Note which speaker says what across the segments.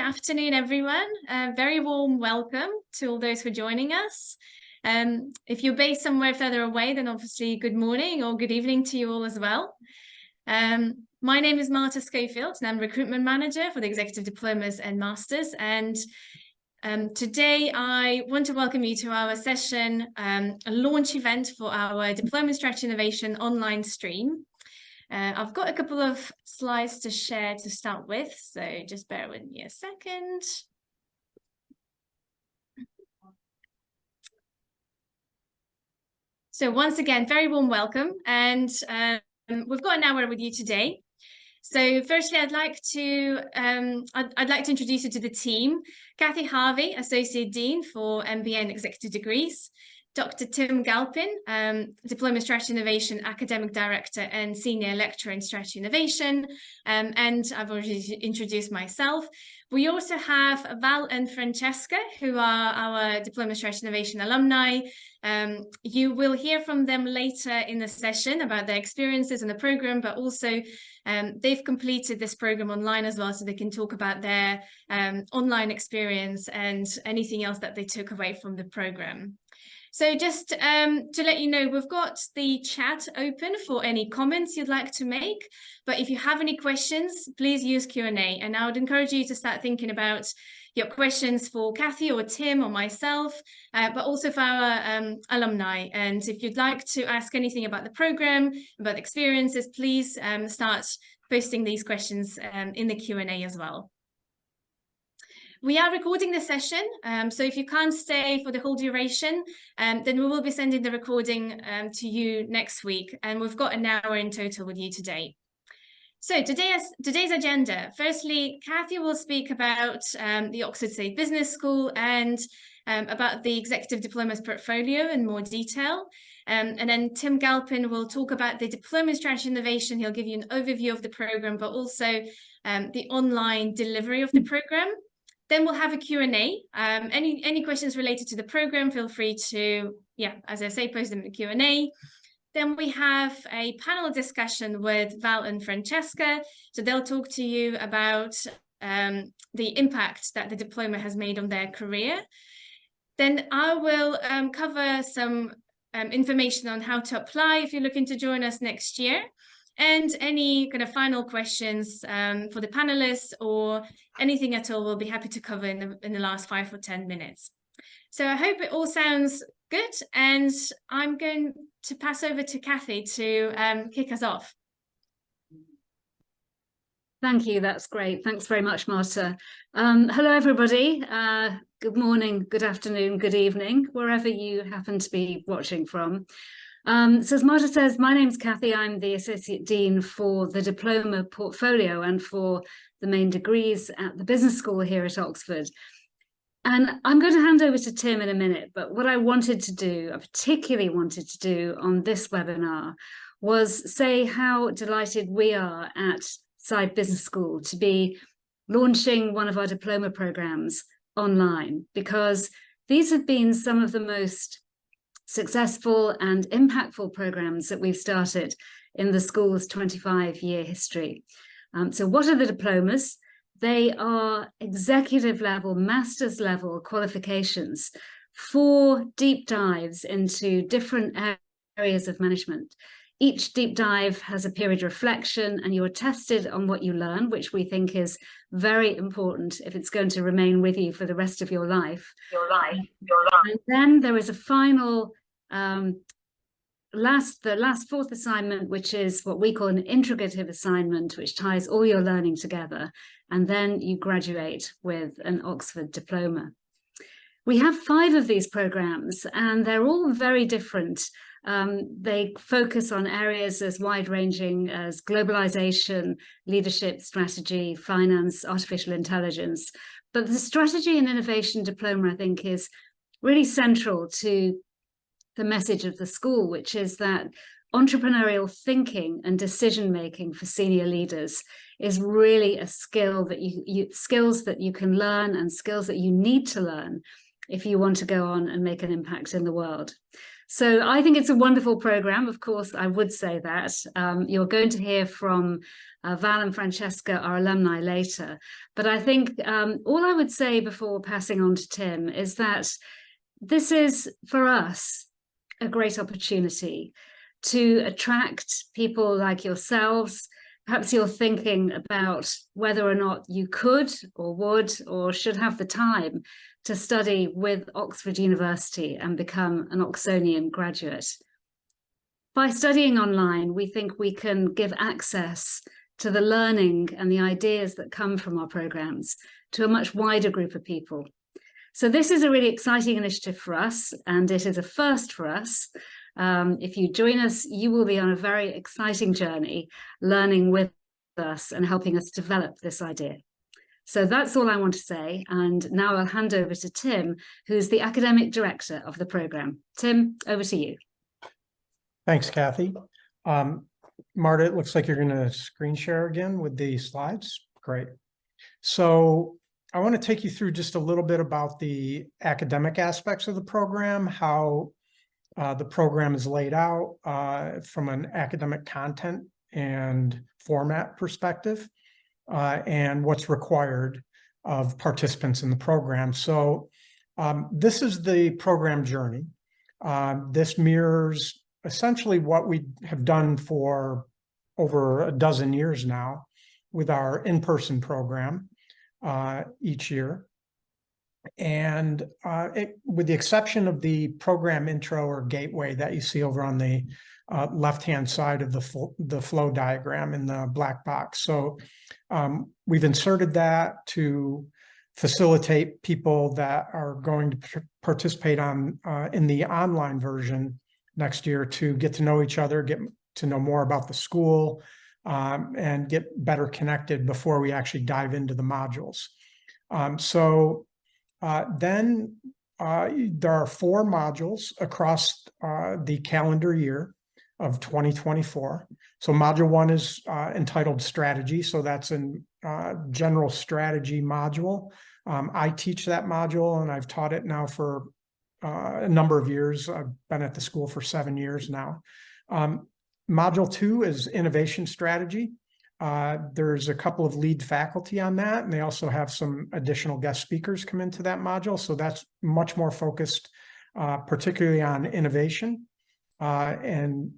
Speaker 1: afternoon, everyone. Very warm welcome to all those who are joining us. If you're based somewhere further away, then obviously good morning or good evening to you all as well. My name is Marta Schofield, and I'm Recruitment Manager for the Executive Diplomas and Masters. And today I want to welcome you to our session, a launch event for our Diploma Strategy Innovation online stream. I've got a couple of slides to share to start with, so just bear with me a second. So once again, very warm welcome, and we've got an hour with you today. So firstly, I'd like to introduce you to the team. Kathy Harvey, Associate Dean for MBA and Executive Degrees. Dr. Tim Galpin, Diploma Strategy Innovation Academic Director and Senior Lecturer in Strategy Innovation. And I've already introduced myself. We also have Val and Francesca, who are our Diploma Strategy Innovation alumni. You will hear from them later in the session about their experiences in the program, but also they've completed this program online as well, so they can talk about their online experience and anything else that they took away from the program. So just to let you know, we've got the chat open for any comments you'd like to make. But if you have any questions, please use Q&A. And I would encourage you to start thinking about your questions for Kathy or Tim or myself, but also for our alumni. And if you'd like to ask anything about the program, about experiences, please start posting these questions in the Q&A as well. We are recording the session, so if you can't stay for the whole duration, then we will be sending the recording to you next week, and we've got an hour in total with you today. So today's agenda. Firstly, Kathy will speak about the Oxford State Business School and about the Executive Diplomas portfolio in more detail. And then Tim Galpin will talk about the Diploma Strategy Innovation. He'll give you an overview of the program, but also the online delivery of the program. Then we'll have a Q&A. Any questions related to the program, feel free to, as I say, post them in the Q&A. Then we have a panel discussion with Val and Francesca. So they'll talk to you about the impact that the diploma has made on their career. Then I will cover some information on how to apply if you're looking to join us next year. And any kind of final questions for the panelists or anything at all, we'll be happy to cover in the last 5 or 10 minutes. So I hope it all sounds good, and I'm going to pass over to Kathy to kick us off.
Speaker 2: Thank you, that's great. Thanks very much, Marta. Hello, everybody. Good morning, good afternoon, good evening, wherever you happen to be watching from. So as Marta says, my name's Kathy. I'm the Associate Dean for the Diploma portfolio and for the main degrees at the Business School here at Oxford. And I'm going to hand over to Tim in a minute, but what I particularly wanted to do on this webinar was say how delighted we are at Side Business School to be launching one of our diploma programs online, because these have been some of the most successful and impactful programs that we've started in the school's 25-year history. So what are the diplomas? They are executive level, master's level qualifications for deep dives into different areas of management. Each deep dive has a period of reflection, and you're tested on what you learn, which we think is very important if it's going to remain with you for the rest of your life. And then there is a final, the last fourth assignment, which is what we call an integrative assignment, which ties all your learning together. And then you graduate with an Oxford diploma. We have 5 of these programs, and they're all very different. They focus on areas as wide-ranging as globalization, leadership, strategy, finance, artificial intelligence. But the Strategy and Innovation Diploma, I think, is really central to the message of the school, which is that entrepreneurial thinking and decision-making for senior leaders is really a skill that skills that you can learn and skills that you need to learn if you want to go on and make an impact in the world. So I think it's a wonderful program. Of course, I would say that. You're going to hear from Val and Francesca, our alumni, later. But I think all I would say before passing on to Tim is that this is, for us, a great opportunity to attract people like yourselves. Perhaps you're thinking about whether or not you could or would or should have the time to study with Oxford University and become an Oxonian graduate. By studying online, we think we can give access to the learning and the ideas that come from our programs to a much wider group of people. So this is a really exciting initiative for us, and it is a first for us. If you join us, you will be on a very exciting journey, learning with us and helping us develop this idea. So that's all I want to say. And now I'll hand over to Tim, who's the academic director of the program. Tim, over to you.
Speaker 3: Thanks, Kathy. Marta, it looks like you're going to screen share again with the slides. Great. So I want to take you through just a little bit about the academic aspects of the program, how the program is laid out from an academic content and format perspective, and what's required of participants in the program. So this is the program journey. This mirrors essentially what we have done for over a dozen years now with our in-person program each year. And with the exception of the program intro or gateway that you see over on the left-hand side of the flow diagram in the black box. So we've inserted that to facilitate people that are going to participate in the online version next year to get to know each other, get to know more about the school, and get better connected before we actually dive into the modules. Then there are 4 modules across the calendar year of 2024. So module 1 is entitled Strategy. So that's a general strategy module. I teach that module, and I've taught it now for a number of years. I've been at the school for 7 years now. Module 2 is Innovation Strategy. There's a couple of lead faculty on that, and they also have some additional guest speakers come into that module. So that's much more focused, particularly on innovation, and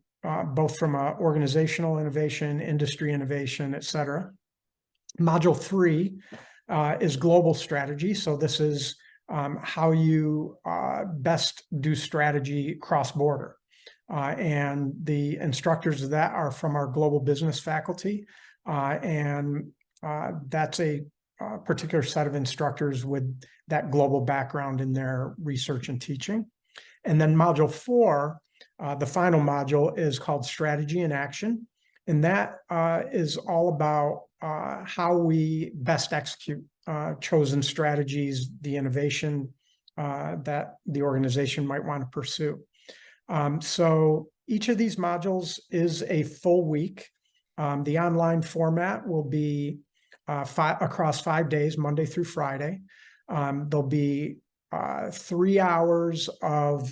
Speaker 3: both from organizational innovation, industry innovation, et cetera. Module 3 is Global Strategy. So this is how you best do strategy cross-border. And the instructors of that are from our global business faculty. And that's a particular set of instructors with that global background in their research and teaching. And then module 4, the final module, is called Strategy in Action. And that is all about how we best execute chosen strategies, the innovation that the organization might want to pursue. So each of these modules is a full week. The online format will be across 5 days, Monday through Friday. There'll be 3 hours of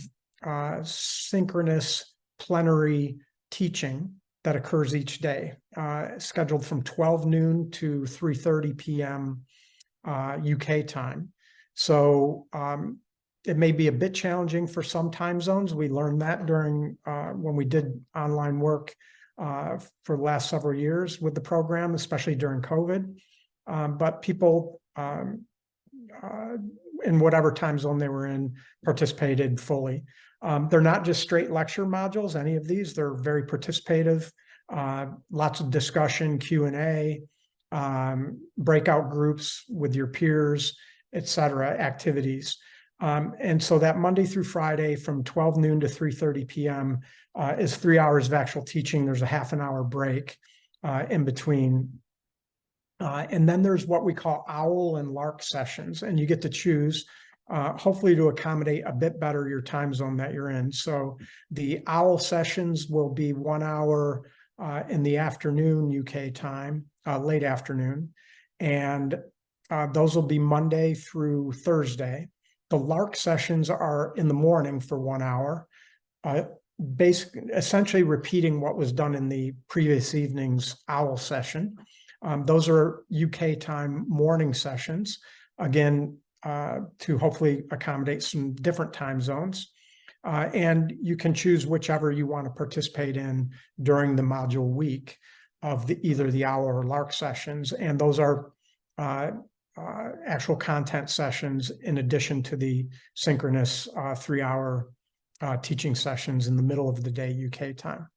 Speaker 3: synchronous plenary teaching that occurs each day, scheduled from 12 noon to 3:30 p.m. UK time. So it may be a bit challenging for some time zones. We learned that during when we did online work for the last several years with the program, especially during COVID. But people in whatever time zone they were in participated fully. They're not just straight lecture modules, any of these. They're very participative, lots of discussion, Q&A, breakout groups with your peers, et cetera, activities. And so that Monday through Friday from 12 noon to 3:30 p.m. Is 3 hours of actual teaching. There's a half an hour break in between. And then there's what we call OWL and LARC sessions, and you get to choose, hopefully to accommodate a bit better your time zone that you're in. So the OWL sessions will be 1 hour in the afternoon UK time, late afternoon, and those will be Monday through Thursday. The LARC sessions are in the morning for 1 hour, essentially repeating what was done in the previous evening's OWL session. Those are UK time morning sessions, again, to hopefully accommodate some different time zones. And you can choose whichever you want to participate in during the module week of either the OWL or LARC sessions. And those are actual content sessions in addition to the synchronous 3-hour teaching sessions in the middle of the day UK time.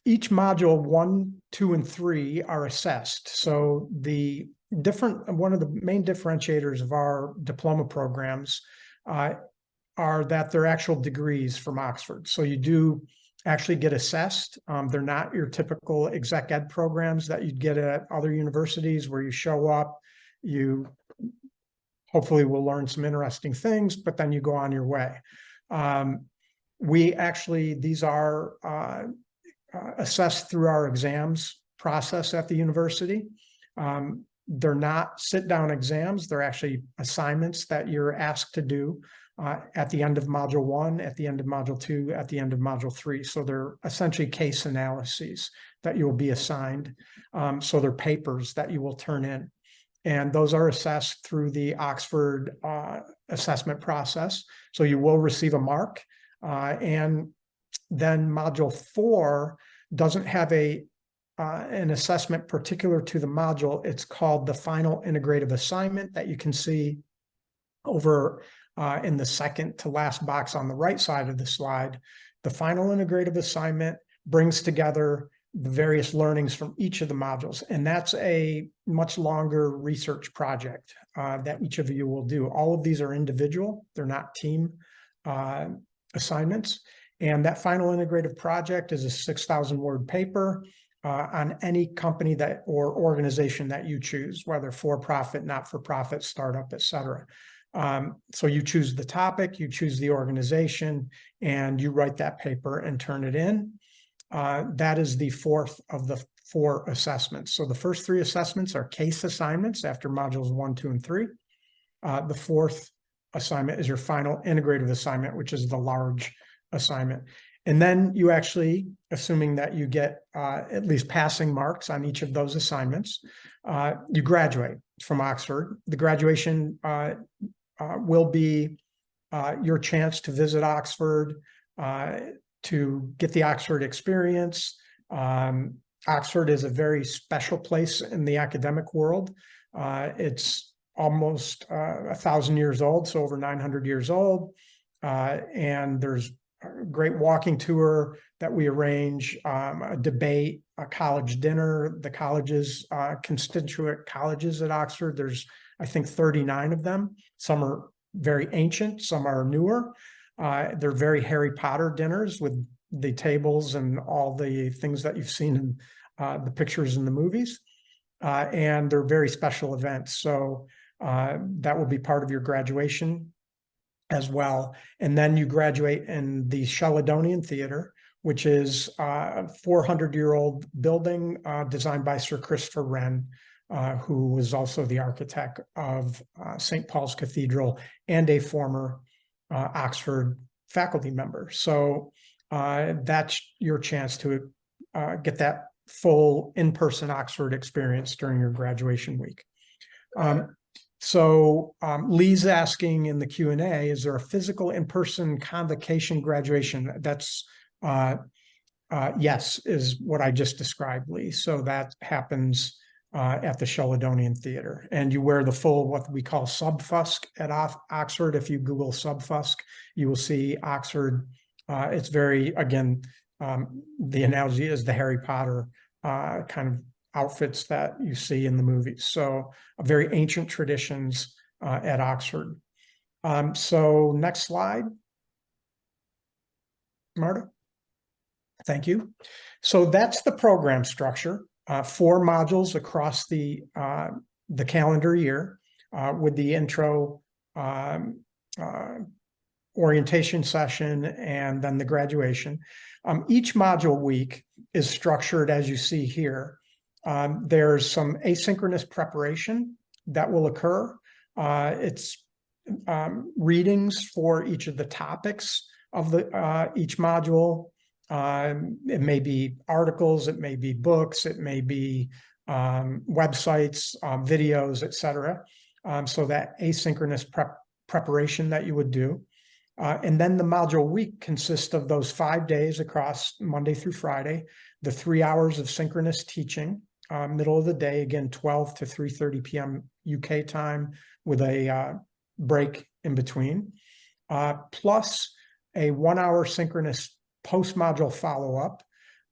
Speaker 3: Each module 1, 2, and 3 are assessed. So one of the main differentiators of our diploma programs are that they're actual degrees from Oxford. So you do actually get assessed. They're not your typical exec ed programs that you'd get at other universities where you show up, you hopefully will learn some interesting things, but then you go on your way. These are assessed through our exams process at the university. They're not sit-down exams. They're actually assignments that you're asked to do at the end of module 1, at the end of module 2, at the end of module 3. So they're essentially case analyses that you'll be assigned. So they're papers that you will turn in. And those are assessed through the Oxford assessment process. So you will receive a mark. And then module 4 doesn't have an assessment particular to the module. It's called the final integrative assignment that you can see over in the second to last box on the right side of the slide. The final integrative assignment brings together the various learnings from each of the modules. And that's a much longer research project that each of you will do. All of these are individual. They're not team assignments. And that final integrative project is a 6,000 word paper on any company or organization that you choose, whether for-profit, not-for-profit, startup, et cetera. So you choose the topic, you choose the organization, and you write that paper and turn it in. That is the fourth of the 4 assessments. So the first 3 assessments are case assignments after modules 1, 2, and 3. The fourth assignment is your final integrative assignment, which is the large assignment. And then you actually, assuming that you get at least passing marks on each of those assignments, you graduate from Oxford. The graduation will be your chance to visit Oxford, to get the Oxford experience. Oxford is a very special place in the academic world. It's almost 1,000 years old, so over 900 years old. And there's a great walking tour that we arrange, a debate, a college dinner, the colleges, constituent colleges at Oxford. There's, I think, 39 of them. Some are very ancient, some are newer. They're very Harry Potter dinners with the tables and all the things that you've seen in the pictures in the movies. And they're very special events. So that will be part of your graduation as well. And then you graduate in the Sheldonian Theater, which is a 400-year-old building designed by Sir Christopher Wren, who was also the architect of St. Paul's Cathedral and a former Oxford faculty member. So that's your chance to get that full in-person Oxford experience during your graduation week. Lee's asking in the Q&A, is there a physical in-person convocation graduation? That's yes, is what I just described, Lee. So that happens at the Sheldonian Theater, and you wear the full, what we call subfusk at Oxford. If you Google subfusk, you will see Oxford. It's very, again, the analogy is the Harry Potter kind of outfits that you see in the movies. So very ancient traditions at Oxford. So next slide, Marta. Thank you. So that's the program structure. 4 modules across the calendar year with the intro orientation session and then the graduation. Each module week is structured as you see here. There's some asynchronous preparation that will occur. It's readings for each of the topics of each module. It may be articles, it may be books, it may be websites, videos, etc. So that asynchronous preparation that you would do. And then the module week consists of those 5 days across Monday through Friday, the 3 hours of synchronous teaching, middle of the day, again, 12 to 3:30 p.m. UK time with a break in between, plus a 1 hour synchronous post-module follow-up.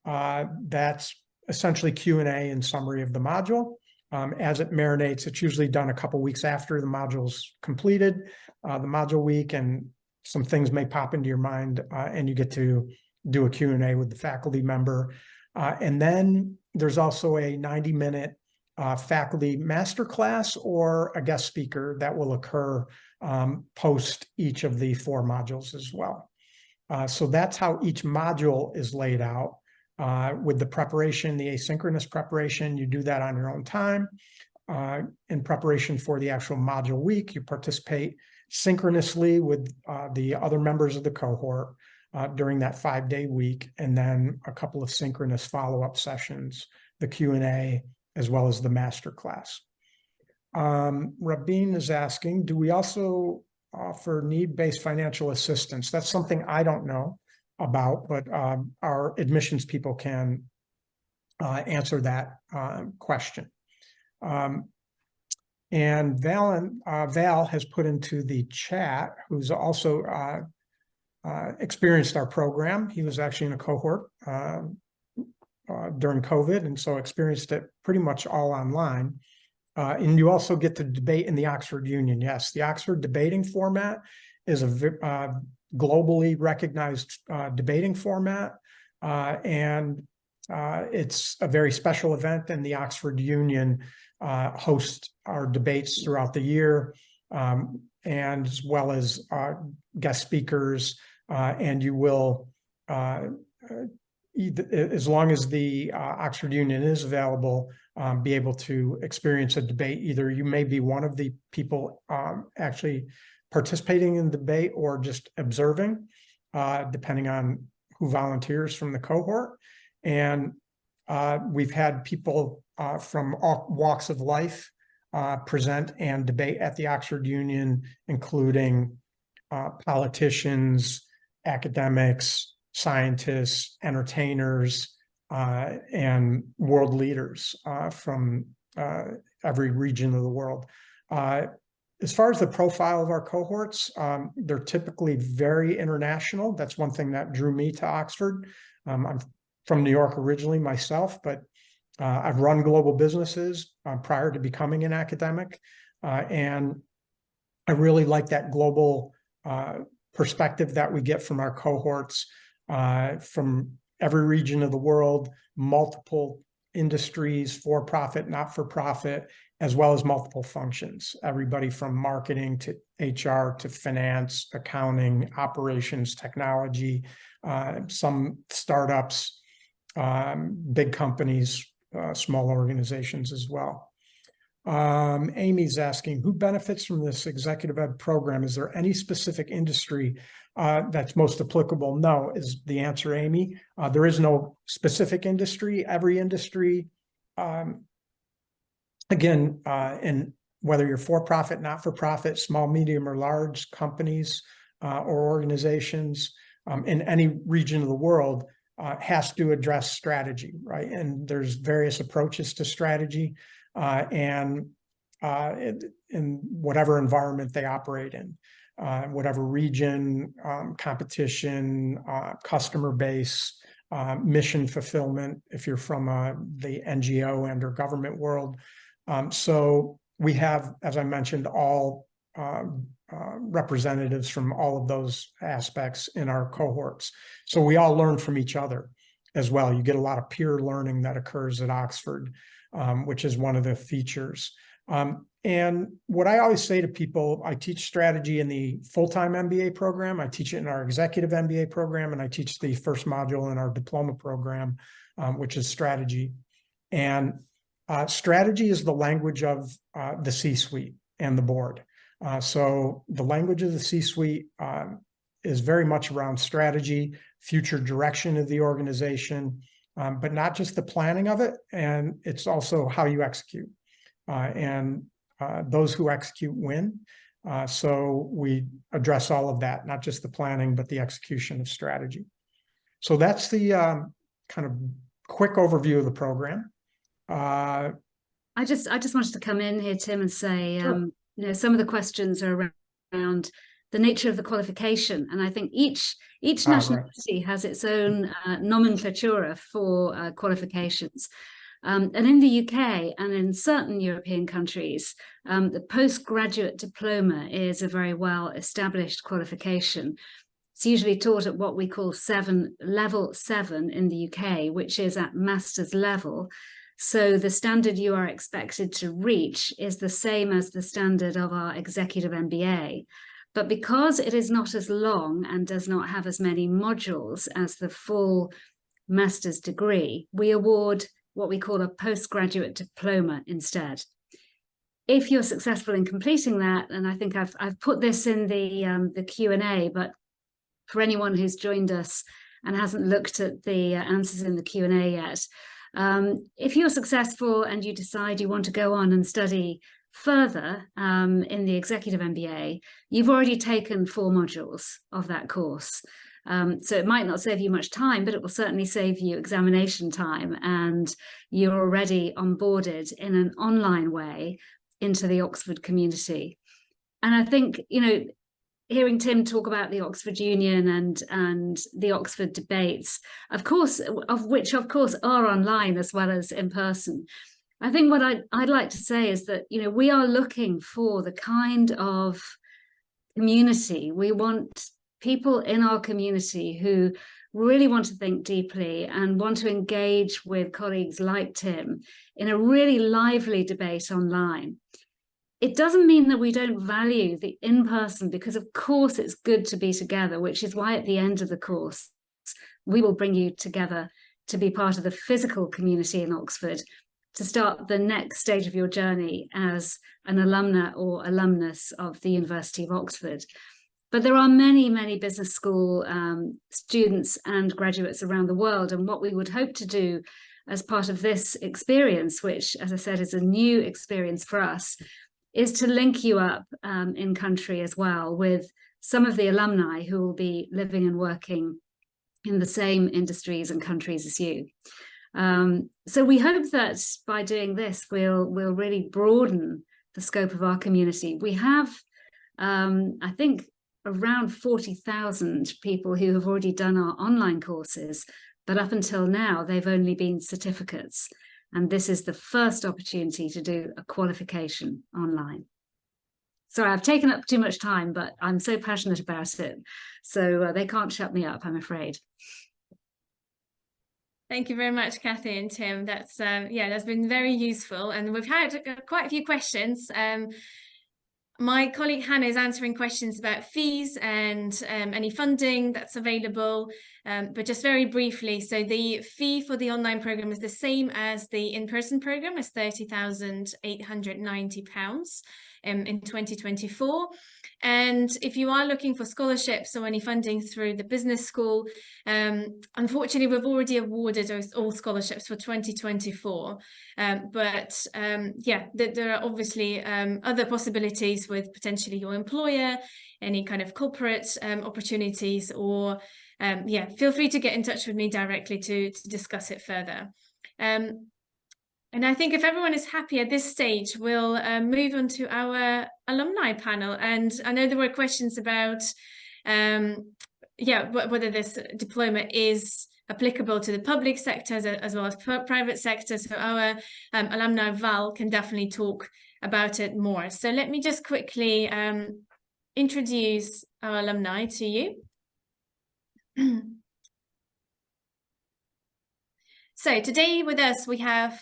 Speaker 3: That's essentially Q&A and summary of the module. As it marinates, it's usually done a couple weeks after the module's completed, the module week, and some things may pop into your mind, and you get to do a Q&A with the faculty member. And then there's also a 90-minute faculty masterclass or a guest speaker that will occur post each of the 4 modules as well. So that's how each module is laid out. With the preparation, the asynchronous preparation, you do that on your own time. In preparation for the actual module week, you participate synchronously with the other members of the cohort during that 5-day week, and then a couple of synchronous follow-up sessions, the Q&A, as well as the master class. Rabin is asking, do we also offer need-based financial assistance? That's something I don't know about, but our admissions people can answer that question. And Val has put into the chat, who's also experienced our program. He was actually in a cohort during COVID, and so experienced it pretty much all online. And you also get to debate in the Oxford Union. Yes, the Oxford debating format is a globally recognized debating format, and it's a very special event, and the Oxford Union hosts our debates throughout the year, and as well as guest speakers, and you will, as long as the Oxford Union is available, be able to experience a debate. Either you may be one of the people actually participating in the debate or just observing, depending on who volunteers from the cohort. And we've had people from all walks of life present and debate at the Oxford Union, including politicians, academics, scientists, entertainers, and world leaders from every region of the world. As far as the profile of our cohorts, they're typically very international. That's one thing that drew me to Oxford. I'm from New York originally myself, but I've run global businesses prior to becoming an academic. And I really like that global perspective that we get from our cohorts from every region of the world, multiple industries, for-profit, not-for-profit, as well as multiple functions. Everybody from marketing to HR to finance, accounting, operations, technology, some startups, big companies, small organizations as well. Amy's asking, who benefits from this executive ed program? Is there any specific industry that's most applicable? No, is the answer, Amy. There is no specific industry. Every industry, again, and whether you're for-profit, not-for-profit, small, medium, or large companies or organizations in any region of the world, has to address strategy, right? And there's various approaches to strategy and in whatever environment they operate in, whatever region, competition, customer base, mission fulfillment, if you're from the NGO and or government world. So we have, as I mentioned, all representatives from all of those aspects in our cohorts. So we all learn from each other as well. You get a lot of peer learning that occurs at Oxford, which is one of the features. And what I always say to people, I teach strategy in the full-time MBA program, I teach it in our executive MBA program, and I teach the first module in our diploma program, which is strategy. And strategy is the language of the C-suite and the board. So the language of the C-suite is very much around strategy, future direction of the organization, but not just the planning of it. And it's also how you execute. And those who execute win. So we address all of that, not just the planning, but the execution of strategy. So that's the kind of quick overview of the program.
Speaker 2: I just wanted to come in here, Tim, and say,
Speaker 3: Sure.
Speaker 2: Some of the questions are around the nature of the qualification, and I think each nationality has its own nomenclatura for qualifications. And in the UK and in certain European countries, the postgraduate diploma is a very well established qualification. It's usually taught at what we call level 7 in the UK, which is at master's level. So the standard you are expected to reach is the same as the standard of our executive MBA. But because it is not as long and does not have as many modules as the full master's degree, we award what we call a postgraduate diploma instead. If you're successful in completing that, and I think I've put this in the Q&A, but for anyone who's joined us and hasn't looked at the answers in the Q&A yet, if you're successful and you decide you want to go on and study further in the Executive MBA, you've already taken 4 modules of that course. So it might not save you much time, but it will certainly save you examination time, and you're already onboarded in an online way into the Oxford community. And I think, hearing Tim talk about the Oxford Union and the Oxford debates, of course are online as well as in person. I think what I'd like to say is that, we are looking for the kind of community. We want people in our community who really want to think deeply and want to engage with colleagues like Tim in a really lively debate online. It doesn't mean that we don't value the in-person, because of course it's good to be together, which is why at the end of the course, we will bring you together to be part of the physical community in Oxford, to start the next stage of your journey as an alumna or alumnus of the University of Oxford. But there are many, many business school students and graduates around the world. And what we would hope to do as part of this experience, which, as I said, is a new experience for us, is to link you up in country as well with some of the alumni who will be living and working in the same industries and countries as you. So we hope that by doing this, we'll really broaden the scope of our community. We have, I think, around 40,000 people who have already done our online courses, but up until now, they've only been certificates. And this is the first opportunity to do a qualification online. Sorry, I've taken up too much time, but I'm so passionate about it. So they can't shut me up, I'm afraid.
Speaker 1: Thank you very much, Kathy and Tim. That's been very useful. And we've had quite a few questions. My colleague Hannah is answering questions about fees and any funding that's available. But just very briefly, so the fee for the online program is the same as the in-person program, is £30,890 in 2024. And if you are looking for scholarships or any funding through the business school, unfortunately, we've already awarded all scholarships for 2024. But there are obviously other possibilities with potentially your employer, any kind of corporate opportunities, or feel free to get in touch with me directly to discuss it further. And I think if everyone is happy at this stage, we'll move on to our alumni panel. And I know there were questions about whether this diploma is applicable to the public sector as well as private sector. So our alumni Val can definitely talk about it more. So let me just quickly introduce our alumni to you. So today with us we have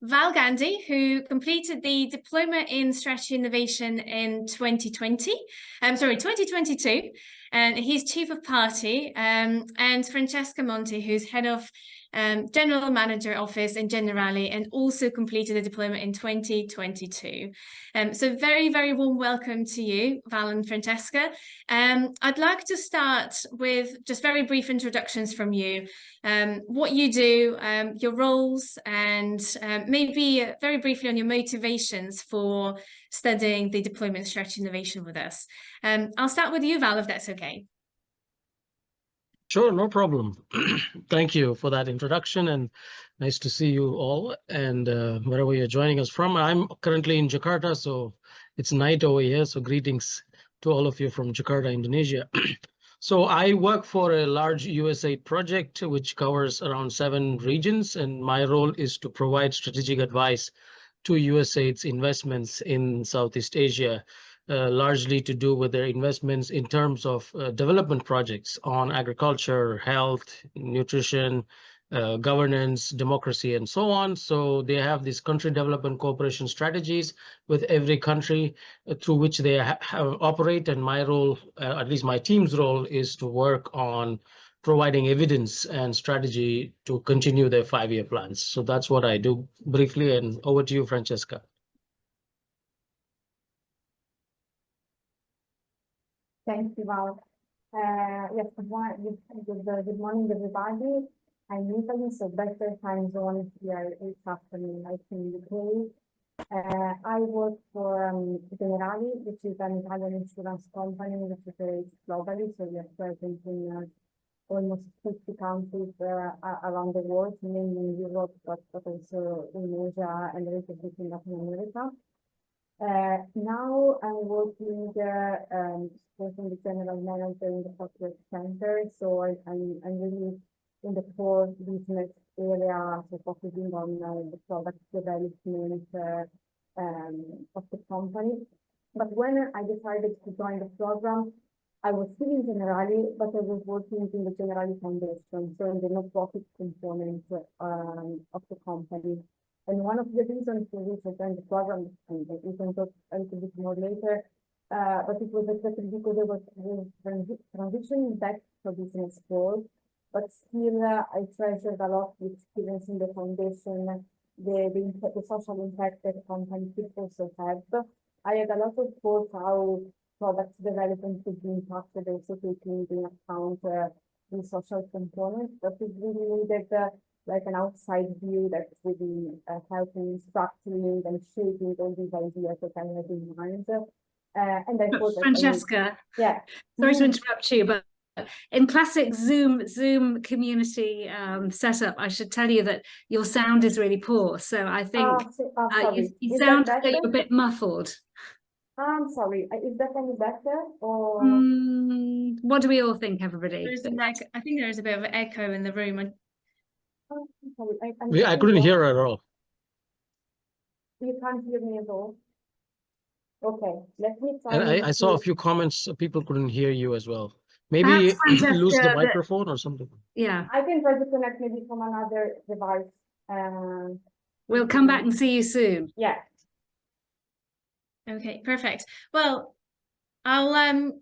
Speaker 1: Val Gandhi, who completed the Diploma in Strategy Innovation in 2022, and he's Chief of Party, and Francesca Monti, who's Head of General Manager Office in Generali, and also completed a diploma in 2022. So very, very warm welcome to you, Val and Francesca. I'd like to start with just very brief introductions from you, what you do, your roles, and maybe very briefly on your motivations for studying the Diploma in Strategy Innovation with us. I'll start with you, Val, if that's okay.
Speaker 4: Sure, no problem. Thank you for that introduction, and nice to see you all, and wherever you're joining us from. I'm currently in Jakarta, so it's night over here, so greetings to all of you from Jakarta, Indonesia. So I work for a large USAID project which covers around 7 regions, and my role is to provide strategic advice to USAID's investments in Southeast Asia, largely to do with their investments in terms of development projects on agriculture, health, nutrition, governance, democracy, and so on. So they have these country development cooperation strategies with every country through which they operate. And my role, at least my team's role, is to work on providing evidence and strategy to continue their 5-year plans. So that's what I do briefly. And over to you, Francesca.
Speaker 5: Thank you, Val. Yes, good morning, everybody. I'm in Italy, so better time zone here this afternoon, like in the UK. I work for Generali, which is an Italian insurance company that operates globally, so we are present in almost 50 countries around the world, mainly in Europe, but also in Asia and a little bit in Latin America. Now I'm working supporting the general manager in the corporate center, so I'm really in the core business area, so focusing on the product development of the company. But when I decided to join the program, I was still in Generali, but I was working in the Generali Foundation, so in the non-profit component of the company. And one of the reasons for which I joined the program, and we can talk a little bit more later, but it was exactly because I was transitioning back to business world, but still I treasured a lot the experience in the foundation, the social impact that the company could also have. I had a lot of thoughts how product development could be impacted, also taking into account the social component, but it really needed like an outside view that's really helping structuring and shaping all these ideas that I had in mind. And I thought
Speaker 2: Francesca,
Speaker 5: yeah.
Speaker 2: Sorry to interrupt you, but in classic Zoom community setup, I should tell you that your sound is really poor. So I think you sound as though you're a bit muffled.
Speaker 5: I'm sorry. Is that any better? Or
Speaker 2: what do we all think, everybody?
Speaker 1: I think there's a bit of an echo in the room.
Speaker 4: I couldn't hear at all.
Speaker 5: You can't hear me at all? Okay, let me try.
Speaker 4: And I saw a few comments, people couldn't hear you as well. Maybe lose the microphone or something.
Speaker 2: Yeah.
Speaker 5: I can try to connect maybe from another device.
Speaker 2: We'll come back and see you soon.
Speaker 5: Yeah.
Speaker 1: Okay, perfect. Well, I'll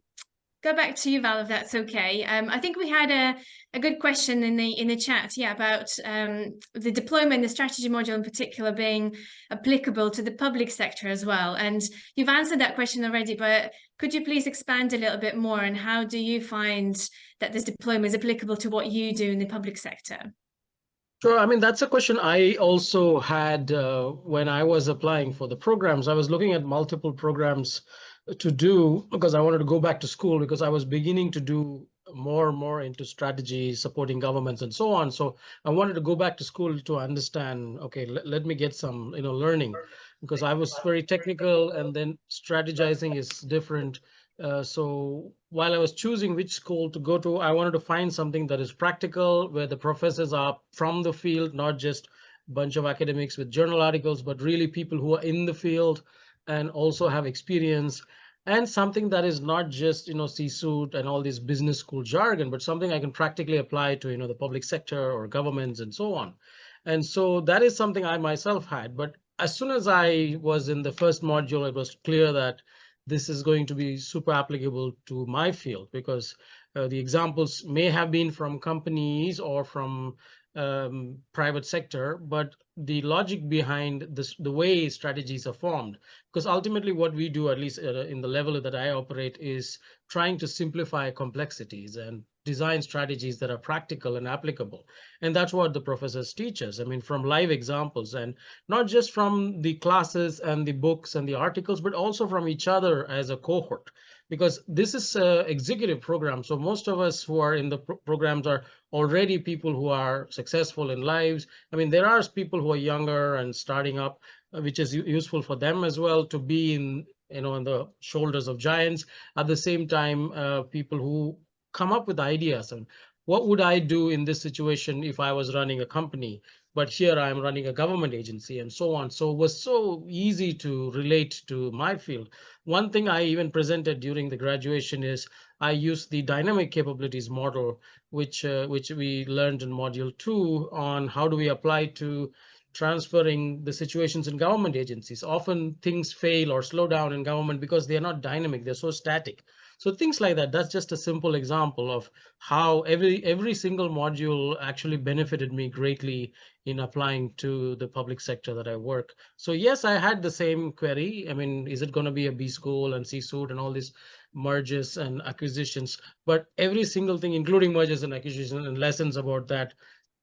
Speaker 1: go back to you, Val, if that's okay. I think we had a good question in the chat, yeah, about the diploma and the strategy module in particular being applicable to the public sector as well. And you've answered that question already, but could you please expand a little bit more, and how do you find that this diploma is applicable to what you do in the public sector?
Speaker 4: Sure. I mean, that's a question I also had when I was applying for the programs. I was looking at multiple programs to do because I wanted to go back to school, because I was beginning to do more and more into strategy, supporting governments and so on. So I wanted to go back to school to understand, okay, let me get some, learning, because I was very technical, and then strategizing is different. So while I was choosing which school to go to, I wanted to find something that is practical, where the professors are from the field, not just a bunch of academics with journal articles, but really people who are in the field and also have experience, and something that is not just, C-suite and all this business school jargon, but something I can practically apply to, the public sector or governments and so on. And so that is something I myself had. But as soon as I was in the first module, it was clear that this is going to be super applicable to my field, because the examples may have been from companies or from private sector, but the logic behind this, the way strategies are formed. Because ultimately what we do, at least in the level that I operate, is trying to simplify complexities and design strategies that are practical and applicable. And that's what the professors teach us. I mean, from live examples, and not just from the classes and the books and the articles, but also from each other as a cohort. Because this is an executive program. So most of us who are in the programs are already people who are successful in lives. I mean, there are people who are younger and starting up, which is useful for them as well to be in, on the shoulders of giants. At the same time, people who come up with ideas and what would I do in this situation if I was running a company, but here I'm running a government agency and so on. So it was so easy to relate to my field. One thing I even presented during the graduation is I used the dynamic capabilities model, which we learned in module 2 on how do we apply to transferring the situations in government agencies. Often things fail or slow down in government because they're not dynamic, they're so static. So things like that, that's just a simple example of how every single module actually benefited me greatly in applying to the public sector that I work. So yes, I had the same query. I mean, is it going to be a B school and C suite and all these mergers and acquisitions? But every single thing, including mergers and acquisitions and lessons about that,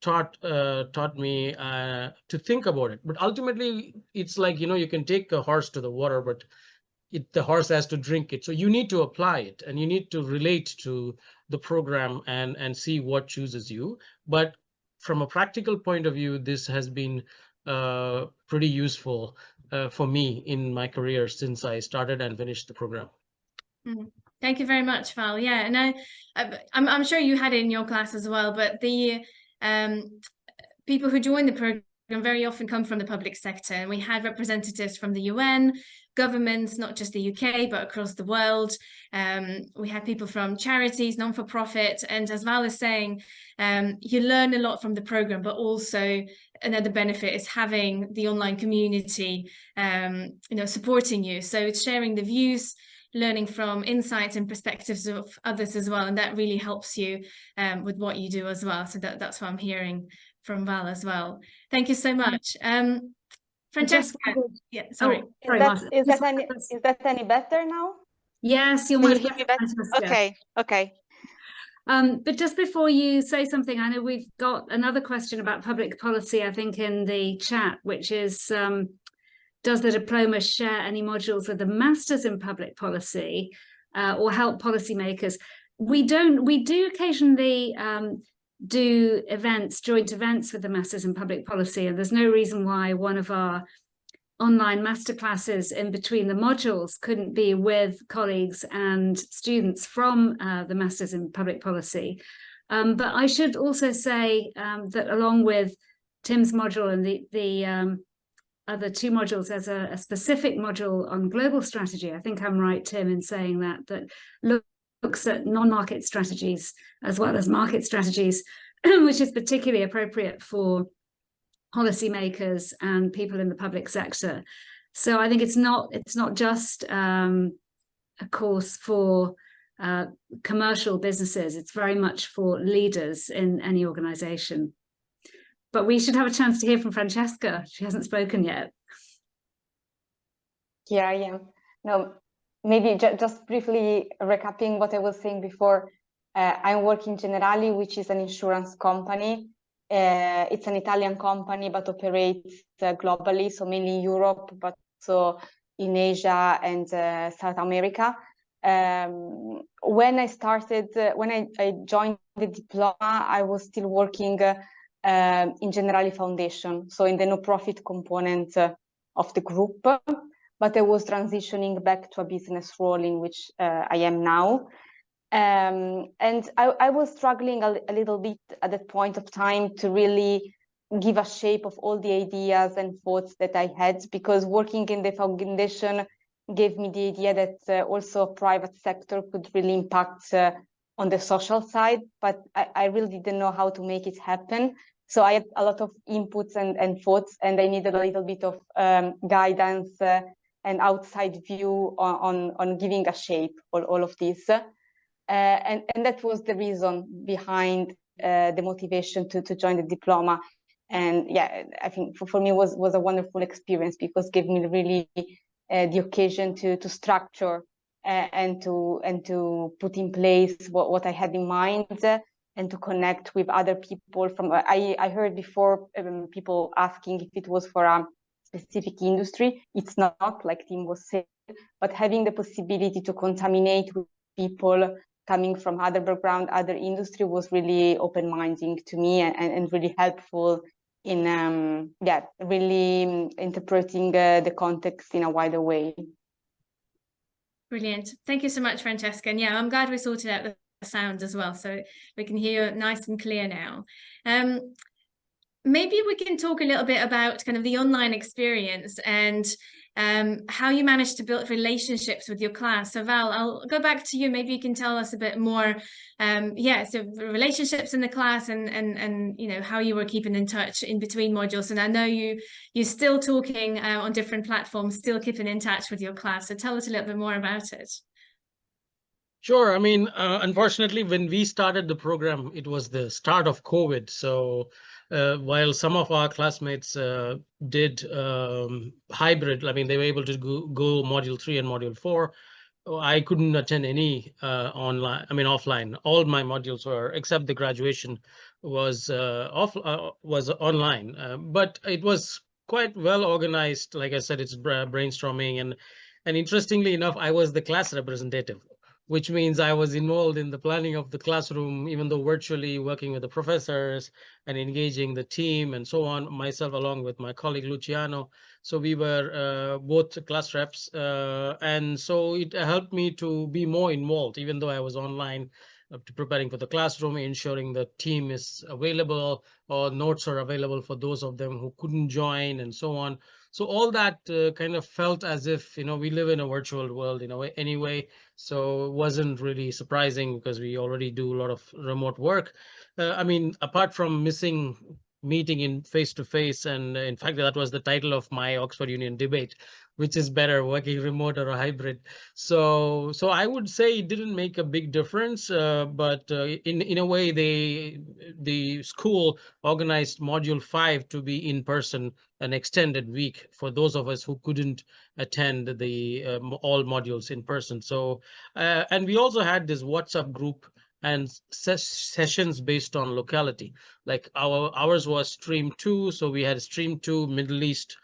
Speaker 4: taught me to think about it. But ultimately, it's like, you can take a horse to the water, but the horse has to drink it. So you need to apply it and you need to relate to the program and see what chooses you. But from a practical point of view, this has been pretty useful for me in my career since I started and finished the program.
Speaker 1: Thank you very much, Val. Yeah, and I'm sure you had it in your class as well, but the people who join the program very often come from the public sector, and we had representatives from the UN, governments, not just the UK, but across the world. We had people from charities, non-for-profit, and as Val is saying, you learn a lot from the program, but also another benefit is having the online community, supporting you. So it's sharing the views, learning from insights and perspectives of others as well, and that really helps you with what you do as well. So that's what I'm hearing from Val as well. Thank you so much. Francesca, yeah, sorry.
Speaker 5: Is that any better now?
Speaker 2: Yes, you're much better, Francesca.
Speaker 5: Okay.
Speaker 2: But just before you say something, I know we've got another question about public policy, I think, in the chat, which is, does the diploma share any modules with the Masters in Public Policy or help policymakers? We do occasionally do joint events with the Masters in Public Policy, and there's no reason why one of our online masterclasses in between the modules couldn't be with colleagues and students from the Masters in Public Policy. But I should also say that along with Tim's module and the other two modules, there's a specific module on global strategy. I think I'm right, Tim, in saying that looks at non-market strategies as well as market strategies, which is particularly appropriate for policymakers and people in the public sector. So I think it's not just a course for commercial businesses. It's very much for leaders in any organization. But we should have a chance to hear from Francesca. She hasn't spoken yet.
Speaker 5: Yeah. No, maybe just briefly recapping what I was saying before. I'm working Generali, which is an insurance company. It's an Italian company, but operates globally, so mainly in Europe, but also in Asia and South America. When I joined the diploma, I was still working in Generali Foundation, so in the no-profit component of the group, but I was transitioning back to a business role in which I am now. And I was struggling a little bit at that point of time to really give a shape of all the ideas and thoughts that I had, because working in the foundation gave me the idea that also private sector could really impact on the social side, but I really didn't know how to make it happen. So I had a lot of inputs and thoughts, and I needed a little bit of guidance and outside view on giving a shape all of this. And that was the reason behind the motivation to join the diploma. And yeah, I think for me was a wonderful experience, because it gave me really the occasion to structure and to put in place what I had in mind, and to connect with other people from. I heard before people asking if it was for a specific industry. It's not, like Tim was saying, but having the possibility to contaminate with people coming from other background, other industry, was really open-minding to me, and really helpful in really interpreting the context in a wider way.
Speaker 1: Brilliant. Thank you so much, Francesca. And yeah, I'm glad we sorted out the sound as well, so we can hear you nice and clear now. Maybe we can talk a little bit about kind of the online experience and how you managed to build relationships with your class. So Val, I'll go back to you. Maybe you can tell us a bit more. So relationships in the class, and you know, how you were keeping in touch in between modules. And I know you're still talking on different platforms, still keeping in touch with your class. So tell us a little bit more about it.
Speaker 4: Sure. I mean, unfortunately, when we started the program, it was the start of COVID. So while some of our classmates did hybrid, I mean, they were able to go module 3 and module 4. I couldn't attend any offline. All my modules were, except the graduation, was online. But it was quite well organized. Like I said, it's brainstorming, and interestingly enough, I was the class representative, which means I was involved in the planning of the classroom, even though virtually, working with the professors and engaging the team and so on, myself along with my colleague Luciano. So we were both class reps, and so it helped me to be more involved, even though I was online, to preparing for the classroom, ensuring the team is available, or notes are available for those of them who couldn't join, and so on. So all that kind of felt as if, you know, we live in a virtual world in a way anyway. So it wasn't really surprising, because we already do a lot of remote work. I mean, apart from missing meeting in face-to-face, and in fact, that was the title of my Oxford Union debate, which is better, working remote or a hybrid. So I would say it didn't make a big difference, but in a way, the school organized module 5 to be in person, an extended week for those of us who couldn't attend the all modules in person. So and we also had this WhatsApp group and sessions based on locality. Like ours was stream 2, so we had stream 2 Middle East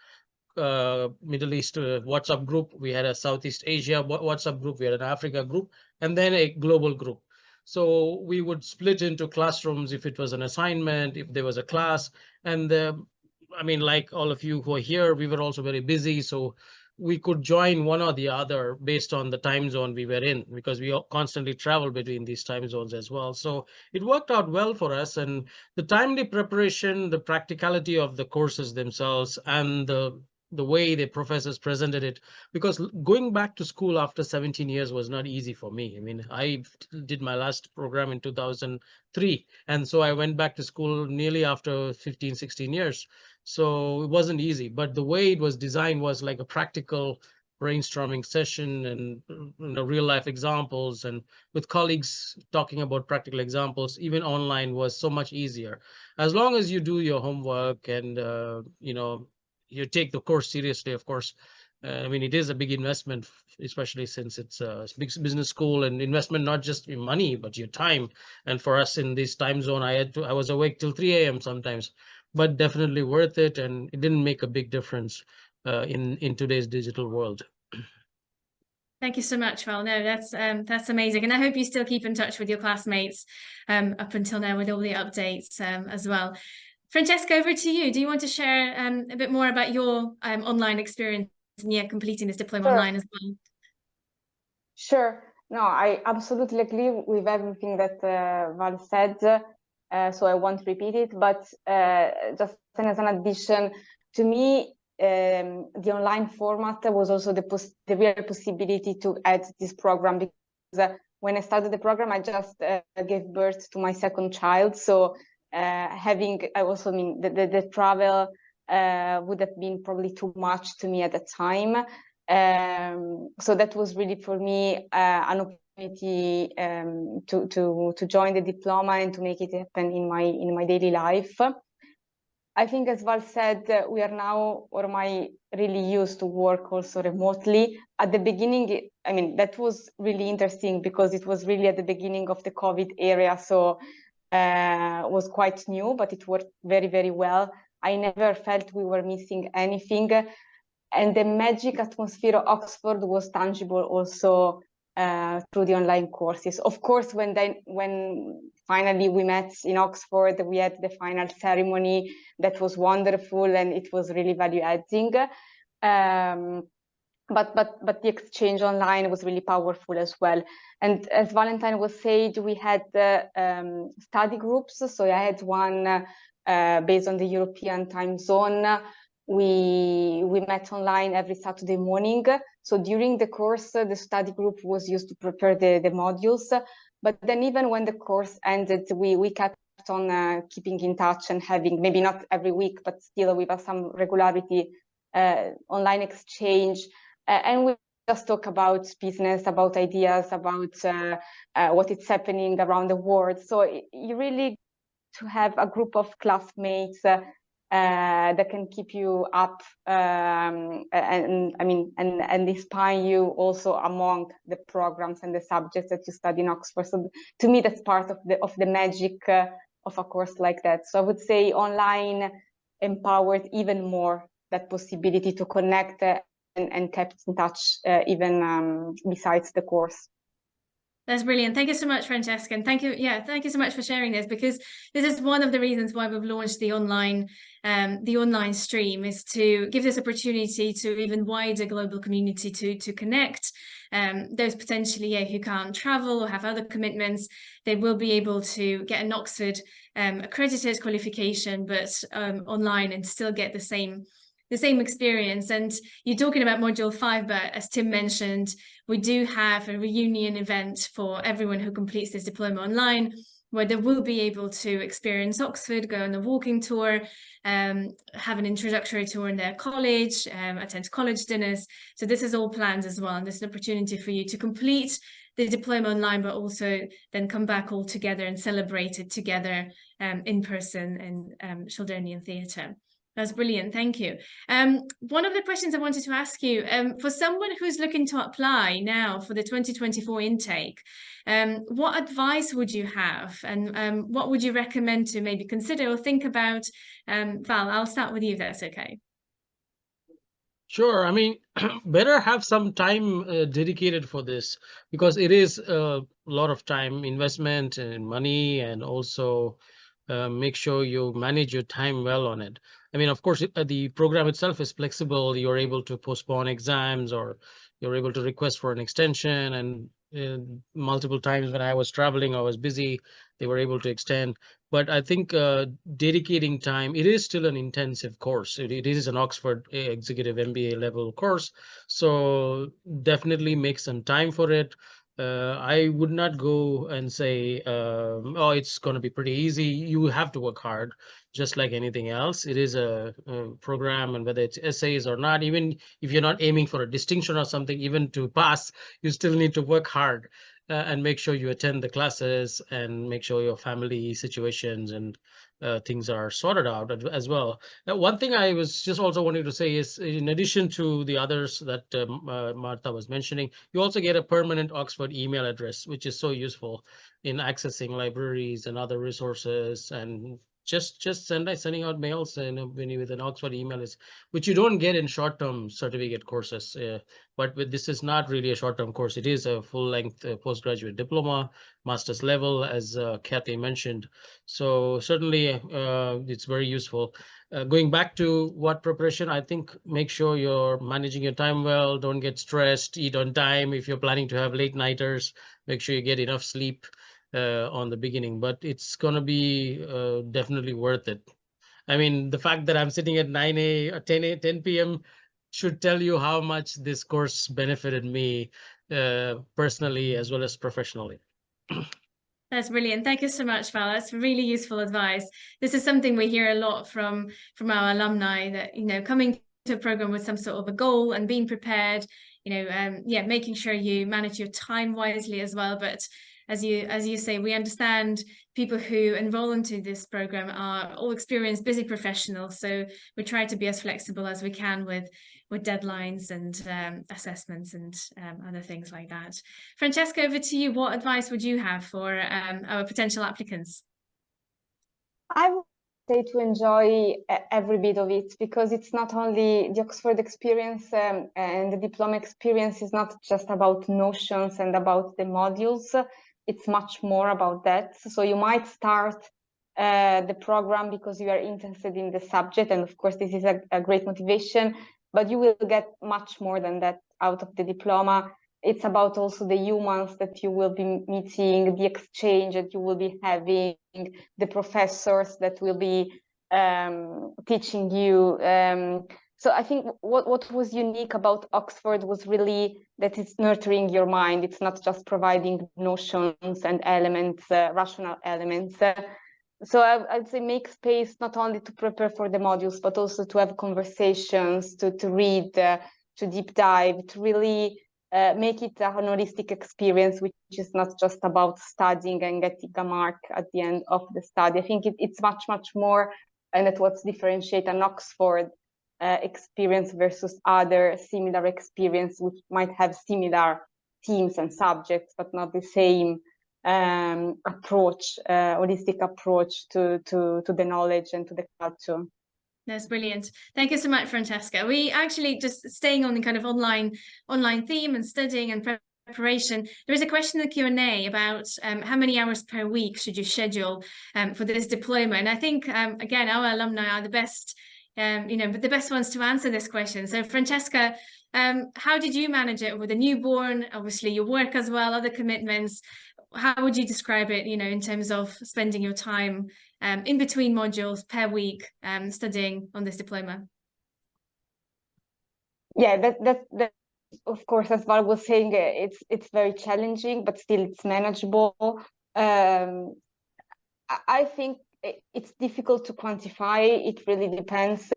Speaker 4: WhatsApp group. We had a Southeast Asia WhatsApp group. We had an Africa group, and then a global group. So we would split into classrooms if it was an assignment, if there was a class. And I mean, like all of you who are here, we were also very busy. So we could join one or the other based on the time zone we were in, because we constantly travel between these time zones as well. So it worked out well for us. And the timely preparation, the practicality of the courses themselves, and the way the professors presented it, because going back to school after 17 years was not easy for me. I mean, I did my last program in 2003, and so I went back to school nearly after 15, 16 years. So it wasn't easy, but the way it was designed was like a practical brainstorming session, and real life examples, and with colleagues talking about practical examples. Even online was so much easier, as long as you do your homework and you take the course seriously, of course. I mean, it is a big investment, especially since it's a big business school, and investment not just in money, but your time. And for us in this time zone, I was awake till 3 a.m. sometimes, but definitely worth it. And it didn't make a big difference in today's digital world.
Speaker 1: Thank you so much, Val. No, that's amazing. And I hope you still keep in touch with your classmates up until now with all the updates as well. Francesca, over to you. Do you want to share a bit more about your online experience and completing this diploma online as well?
Speaker 5: Sure. No, I absolutely agree with everything that Val said. So I won't repeat it, but just as an addition, to me, the online format was also the real possibility to add this program, because when I started the program, I just gave birth to my second child. So I also mean the travel would have been probably too much to me at the time. So that was really for me an to join the diploma and to make it happen in my daily life. I think, as Val said, we are now, or am I really used to work also remotely. At the beginning, I mean, that was really interesting because it was really at the beginning of the COVID era, so was quite new, but it worked very, very well. I never felt we were missing anything. And the magic atmosphere of Oxford was tangible also through the online courses. Of course, when finally we met in Oxford, we had the final ceremony that was wonderful and it was really value adding. But the exchange online was really powerful as well. And as Valentine was said, we had study groups. So I had one based on the European time zone. We met online every Saturday morning. So during the course, the study group was used to prepare the modules. But then even when the course ended, we kept on keeping in touch and having, maybe not every week, but still with some regularity, online exchange. And we just talk about business, about ideas, about what is happening around the world. So you really to have a group of classmates that can keep you up and inspire you also among the programs and the subjects that you study in Oxford. So to me, that's part of the magic of a course like that. So I would say online empowered even more that possibility to connect and kept in touch even besides the course.
Speaker 1: That's brilliant. Thank you so much, Francesca. And thank you so much for sharing this, because this is one of the reasons why we've launched the online stream, is to give this opportunity to even wider global community to connect. Those potentially who can't travel or have other commitments, they will be able to get an Oxford accredited qualification, but online, and still get the same experience. And you're talking about module 5, but as Tim mentioned, we do have a reunion event for everyone who completes this diploma online, where they will be able to experience Oxford, go on a walking tour, have an introductory tour in their college, attend college dinners. So this is all planned as well, and there's an opportunity for you to complete the diploma online, but also then come back all together and celebrate it together in person in Sheldonian Theatre. That's brilliant. Thank you. One of the questions I wanted to ask you, for someone who's looking to apply now for the 2024 intake, what advice would you have, and what would you recommend to maybe consider or think about? Val, I'll start with you if that's okay.
Speaker 4: Sure. I mean, better have some time dedicated for this, because it is a lot of time investment and money, and also make sure you manage your time well on it. I mean, of course, the program itself is flexible. You're able to postpone exams, or you're able to request for an extension. And multiple times when I was traveling, I was busy, they were able to extend. But I think dedicating time, it is still an intensive course. It is an Oxford Executive MBA level course. So definitely make some time for it. I would not go and say, oh, it's going to be pretty easy. You have to work hard, just like anything else. It is a program, and whether it's essays or not, even if you're not aiming for a distinction or something, even to pass, you still need to work hard and make sure you attend the classes, and make sure your family situations and things are sorted out as well. Now, one thing I was just also wanting to say is, in addition to the others that Martha was mentioning, you also get a permanent Oxford email address, which is so useful in accessing libraries and other resources, and just sending out mails and with an Oxford email, is which you don't get in short-term certificate courses. But this is not really a short-term course. It is a full-length postgraduate diploma, master's level, as Kathy mentioned. So certainly it's very useful. Going back to what preparation, I think make sure you're managing your time well. Don't get stressed. Eat on time. If you're planning to have late nighters, make sure you get enough sleep on the beginning. But it's going to be definitely worth it. I mean, the fact that I'm sitting at 10 p.m. should tell you how much this course benefited me personally as well as professionally.
Speaker 1: That's brilliant. Thank you so much, Val. That's really useful advice. This is something we hear a lot from our alumni, that, coming to a program with some sort of a goal and being prepared, yeah, making sure you manage your time wisely as well. But as you say, we understand people who enroll into this program are all experienced, busy professionals. So we try to be as flexible as we can with deadlines and assessments and other things like that. Francesca, over to you. What advice would you have for our potential applicants?
Speaker 5: I would say to enjoy every bit of it, because it's not only the Oxford experience, and the diploma experience is not just about notions and about the modules. It's much more about that. So you might start the program because you are interested in the subject, and of course this is a great motivation, but you will get much more than that out of the diploma. It's about also the humans that you will be meeting, the exchange that you will be having, the professors that will be teaching you. So I think what was unique about Oxford was really that it's nurturing your mind. It's not just providing notions and elements, rational elements. So I'd say make space not only to prepare for the modules, but also to have conversations, to read, to deep dive, to really make it a holistic experience, which is not just about studying and getting a mark at the end of the study. I think it's much, much more, and that's what differentiates an Oxford experience versus other similar experience, which might have similar themes and subjects, but not the same approach, holistic approach to the knowledge and to the culture.
Speaker 1: That's brilliant. Thank you so much, Francesca. We actually, just staying on the kind of online theme and studying and preparation, there is a question in the Q&A about how many hours per week should you schedule for this diploma? And I think, again, our alumni are the best, the best ones to answer this question. So Francesca, how did you manage it with a newborn? Obviously your work as well, other commitments. How would you describe it, in terms of spending your time in between modules per week studying on this diploma?
Speaker 5: Yeah, that of course, as Val was saying, it's very challenging, but still it's manageable. I think it's difficult to quantify. It really depends.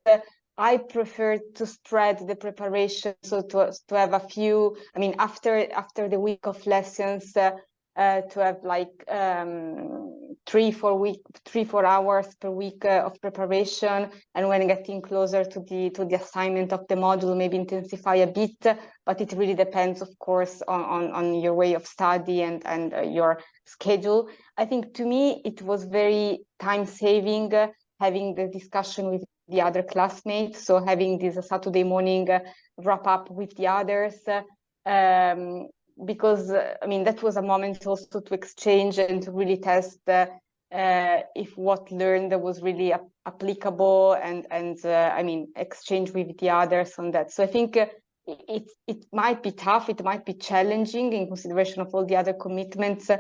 Speaker 5: I prefer to spread the preparation, so to have a few. I mean, after the week of lessons, to have like 3-4 hours per week of preparation, and when getting closer to the assignment of the module, maybe intensify a bit. But it really depends, of course, on your way of study and your schedule. I think to me it was very time saving having the discussion with the other classmates. So having this Saturday morning wrap up with the others. Because I mean, that was a moment also to exchange and to really test if what learned was really applicable, and I mean, exchange with the others on that. So I think it might be tough, it might be challenging in consideration of all the other commitments,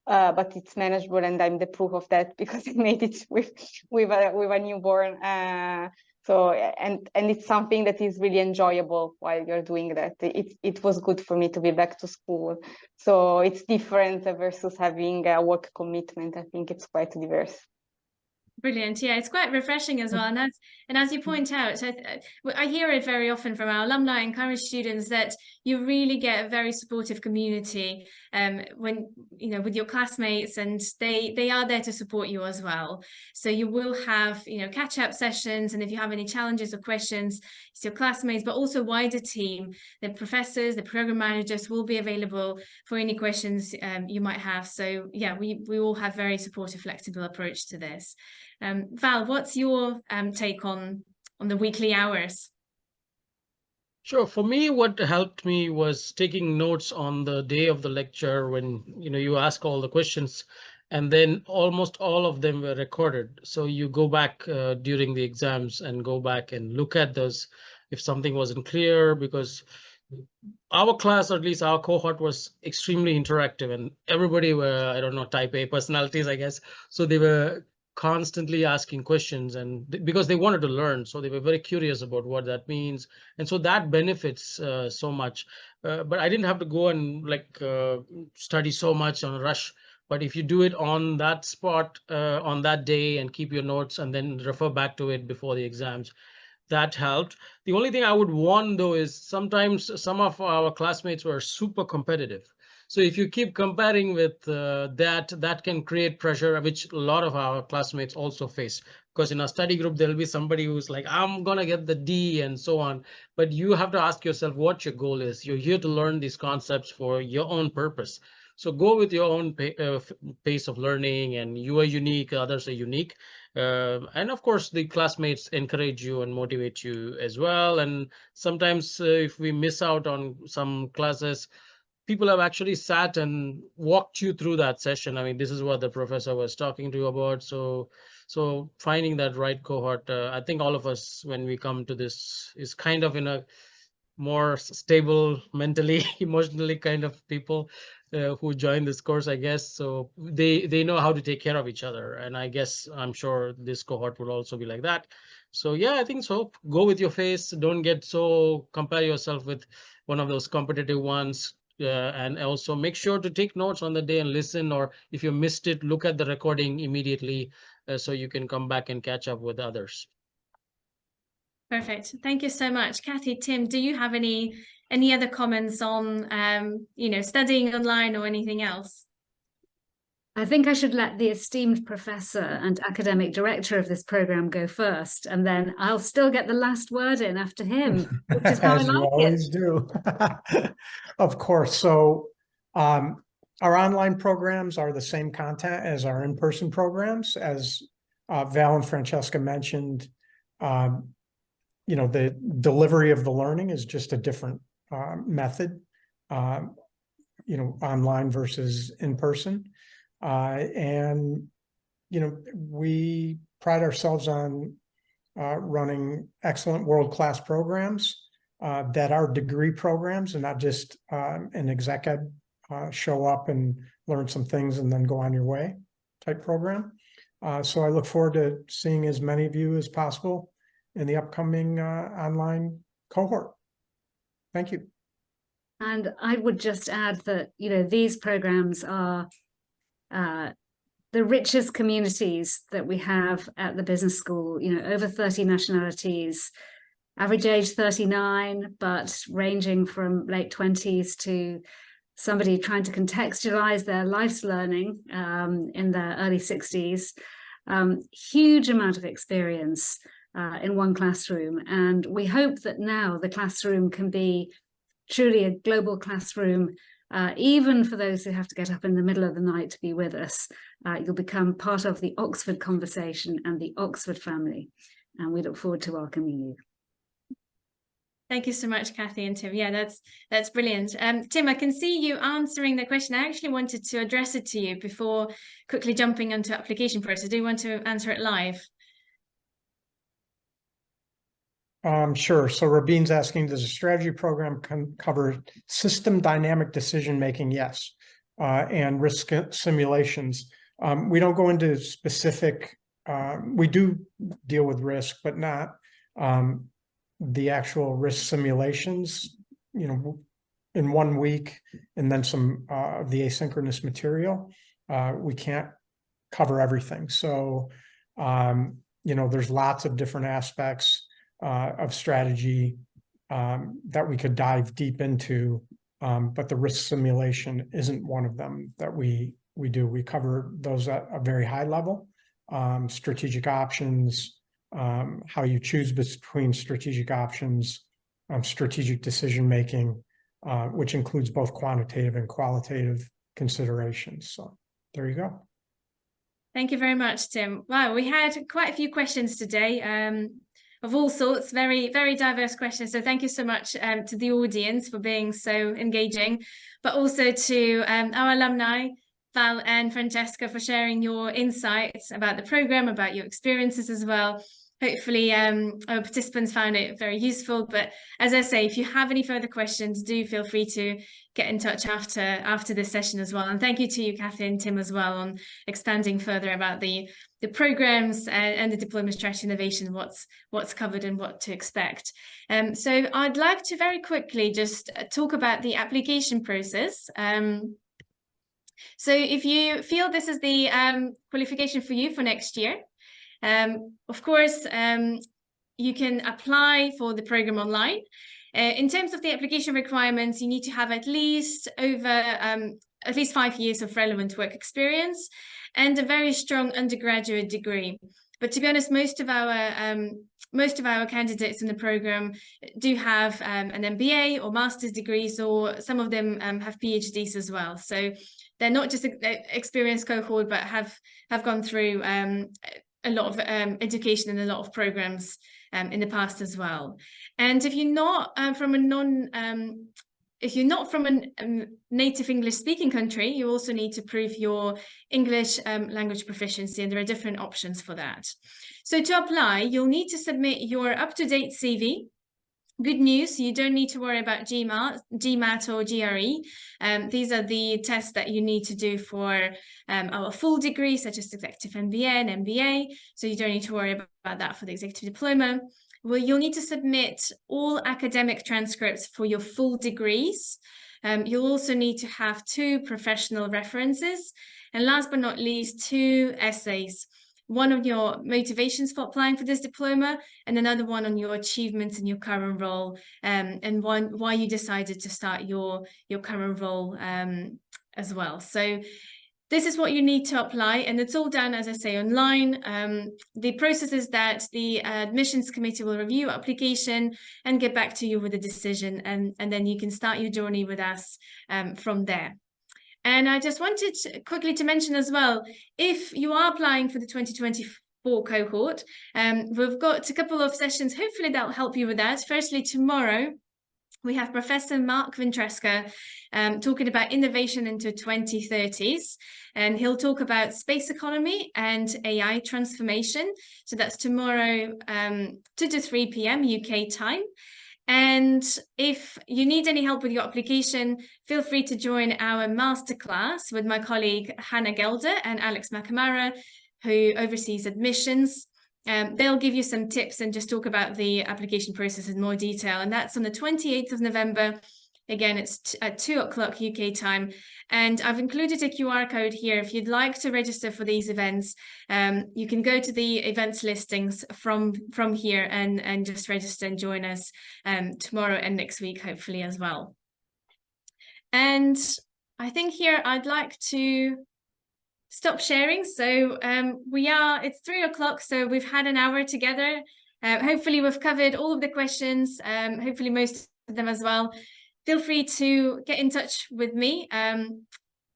Speaker 5: but it's manageable, and I'm the proof of that because I made it with a newborn. So and it's something that is really enjoyable while you're doing that. It was good for me to be back to school. So it's different versus having a work commitment. I think it's quite diverse.
Speaker 1: Brilliant. Yeah, it's quite refreshing as well. And as you point out, I hear it very often from our alumni and current students that you really get a very supportive community when, with your classmates, and they are there to support you as well. So you will have, catch-up sessions, and if you have any challenges or questions, it's your classmates, but also wider team, the professors, the program managers will be available for any questions you might have. So yeah, we all have very supportive, flexible approach to this. Val, what's your take on the weekly hours?
Speaker 4: Sure. For me, what helped me was taking notes on the day of the lecture when you ask all the questions, and then almost all of them were recorded. So you go back during the exams and go back and look at those if something wasn't clear, because our class, or at least our cohort, was extremely interactive, and everybody were, I don't know, type A personalities, I guess. So they were constantly asking questions, and because they wanted to learn, so they were very curious about what that means, and so that benefits so much. But I didn't have to go and study so much on a rush. But if you do it on that spot on that day and keep your notes and then refer back to it before the exams, that helped. The only thing I would warn though is sometimes some of our classmates were super competitive. So if you keep comparing with that can create pressure, which a lot of our classmates also face. Because in a study group, there'll be somebody who's like, I'm gonna get the D and so on. But you have to ask yourself what your goal is. You're here to learn these concepts for your own purpose. So go with your own pace of learning, and you are unique, others are unique. And of course, the classmates encourage you and motivate you as well. And sometimes if we miss out on some classes, people have actually sat and walked you through that session. I mean, this is what the professor was talking to you about. So finding that right cohort, I think all of us, when we come to this, is kind of in a more stable mentally, emotionally kind of people who join this course, I guess. So they know how to take care of each other. And I guess I'm sure this cohort will also be like that. So yeah, I think so. Go with your face. Don't get so compare yourself with one of those competitive ones. And also make sure to take notes on the day and listen, or if you missed it, look at the recording immediately so you can come back and catch up with others.
Speaker 1: Perfect. Thank you so much. Kathy, Tim, do you have any other comments on studying online or anything else?
Speaker 2: I think I should let the esteemed professor and academic director of this program go first, and then I'll still get the last word in after him, which is how
Speaker 3: As
Speaker 2: I
Speaker 3: you
Speaker 2: like
Speaker 3: always
Speaker 2: it.
Speaker 3: do. Of course. So our online programs are the same content as our in-person programs. As Val and Francesca mentioned, the delivery of the learning is just a different method, online versus in person. And we pride ourselves on running excellent world-class programs that are degree programs and not just an exec ed show up and learn some things and then go on your way type program. So I look forward to seeing as many of you as possible in the upcoming online cohort. Thank you.
Speaker 2: And I would just add that, these programs are the richest communities that we have at the business school, over 30 nationalities, average age 39, but ranging from late 20s to somebody trying to contextualize their life's learning in their early 60s. Huge amount of experience in one classroom. And we hope that now the classroom can be truly a global classroom, even for those who have to get up in the middle of the night to be with us. You'll become part of the Oxford conversation and the Oxford family. And we look forward to welcoming you.
Speaker 1: Thank you so much, Kathy and Tim. Yeah, that's brilliant. Tim, I can see you answering the question. I actually wanted to address it to you before quickly jumping into application process. Do you want to answer it live?
Speaker 3: Sure. So Rabin's asking, does a strategy program cover system dynamic decision-making? Yes. And risk simulations. We don't go into specific, we do deal with risk, but not the actual risk simulations, in 1 week, and then some of the asynchronous material. We can't cover everything. So, there's lots of different aspects of strategy that we could dive deep into, but the risk simulation isn't one of them that we do. We cover those at a very high level, strategic options, how you choose between strategic options, strategic decision-making, which includes both quantitative and qualitative considerations. So there you go.
Speaker 1: Thank you very much, Tim. Wow, we had quite a few questions today. Of all sorts, very, very diverse questions. So thank you so much to the audience for being so engaging, but also to our alumni, Val and Francesca, for sharing your insights about the program, about your experiences as well. Hopefully our participants found it very useful. But as I say, if you have any further questions, do feel free to get in touch after this session as well. And thank you to you, Kathy and Tim, as well, on expanding further about the programs and the diploma strategy innovation, what's covered and what to expect. So I'd like to very quickly just talk about the application process. So if you feel this is the qualification for you for next year, of course, you can apply for the program online. In terms of the application requirements, you need to have at least 5 years of relevant work experience and a very strong undergraduate degree. But to be honest, most of our candidates in the program do have an MBA or master's degrees, or some of them have PhDs as well. So they're not just an experienced cohort, but have gone through a lot of education and a lot of programs in the past as well. And if you're not from a native English speaking country, you also need to prove your English language proficiency, and there are different options for that. So to apply, you'll need to submit your up-to-date CV. Good news, you don't need to worry about GMAT or GRE. These are the tests that you need to do for our full degree, such as Executive MBA and MBA. So you don't need to worry about that for the Executive Diploma. Well, you'll need to submit all academic transcripts for your full degrees. You'll also need to have 2 professional references. And last but not least, 2 essays. One on your motivations for applying for this diploma, and another one on your achievements in your current role, and why you decided to start your current role as well. So this is what you need to apply, and it's all done, as I say, online. The process is that the admissions committee will review your application and get back to you with a decision, and then you can start your journey with us from there. And I just wanted quickly to mention as well, if you are applying for the 2024 cohort, we've got a couple of sessions, hopefully that'll help you with that. Firstly, tomorrow, we have Professor Mark Vintresca talking about innovation into 2030s, and he'll talk about space economy and AI transformation. So that's tomorrow, 2 to 3 p.m. UK time. And if you need any help with your application, feel free to join our masterclass with my colleague Hannah Gelder and Alex McNamara, who oversees admissions. They'll give you some tips and just talk about the application process in more detail. And that's on the 28th of November. Again, it's at 2 o'clock UK time. And I've included a QR code here. If you'd like to register for these events, you can go to the events listings from here and just register and join us tomorrow and next week, hopefully as well. And I think here I'd like to stop sharing. So it's 3 o'clock, so we've had an hour together. Hopefully we've covered all of the questions, hopefully most of them as well. Feel free to get in touch with me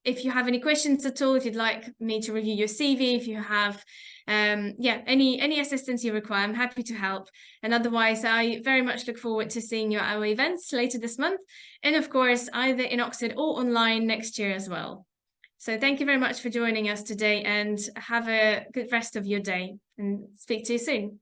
Speaker 1: if you have any questions at all, if you'd like me to review your CV, if you have any assistance you require, I'm happy to help. And otherwise, I very much look forward to seeing you at our events later this month, and of course, either in Oxford or online next year as well. So thank you very much for joining us today, and have a good rest of your day, and speak to you soon.